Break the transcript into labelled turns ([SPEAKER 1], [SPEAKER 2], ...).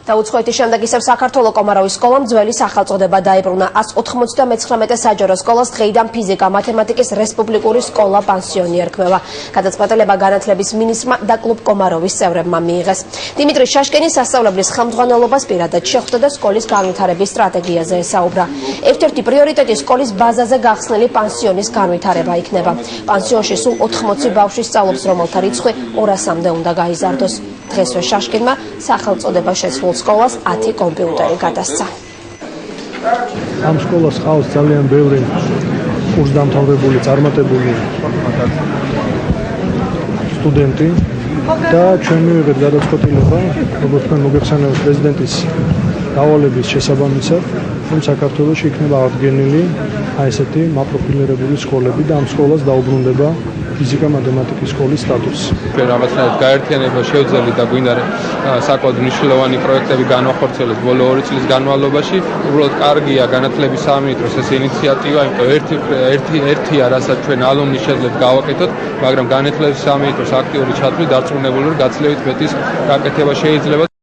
[SPEAKER 1] დაუწყოითი შემდეგ ისევ საქართველოს კომაროვის სკოლამ ძველი სახელწოდება დაიბრუნა. 199 საჯარო სკოლას დღეიდან ფიზიკა მათემატიკის რესპუბლიკური სკოლა პანსიონი ერქმევა. გადაწყვეტილება განათლების მინისტრმა და კლუბ კომაროვის წევრებმა მიიღეს. დიმიტრი შაშკენი სასწავლებლის ხელმძღვანელობას პირადად შეხვდა და სკოლის განვითარების სტრატეგიაზე ესაუბრა. ერთ-ერთი პრიორიტეტი სკოლის ბაზაზე გახსნილი პანსიონის განვითარება იქნება. პანსიონში სულ 80 ბავშვი სწავლობს, რომელთა რიცხვი 200-მდე უნდა გაიზარდოს. დღესვე შაშკინმა სახელწოდება შეცვლილ სკოლას 10 კომპიუტერი გადასცა.
[SPEAKER 2] ამ სკოლას ხავს ძალიან ბევრი კურსდამთავრებული, წარმატებული სტუდენტი და ჩვენ მივიღეთ გადაწყვეტილება, როგორც თქვენ მოგეხსენებათ პრეზიდენტის დავალების შესაბამისად, რომ საქართველოში იქნება აღდგენილი ესეთი მაპროფილირებული სკოლები და ამ სკოლას დაუბრუნდება ფიზიკა-მათემატიკის სკოლის სტატუსი.
[SPEAKER 3] ჩვენ რაღაცნაირად გაერთიანება შევძელით და გვინდა საკმაოდ მნიშვნელოვანი პროექტები განვახორციელოთ ბოლო 2 წლის განმავლობაში. უბრალოდ კარგია განათლების სამინისტროს ეს ინიციატივა, იმიტომ ერთია, რასაც ჩვენ ალუმნი შეძლებთ გავაკეთოთ, მაგრამ განათლების სამინისტროს აქტიური ჩათვლით დარწმუნებული ვარ, გაცილებით მეტის გაკეთება შეიძლება.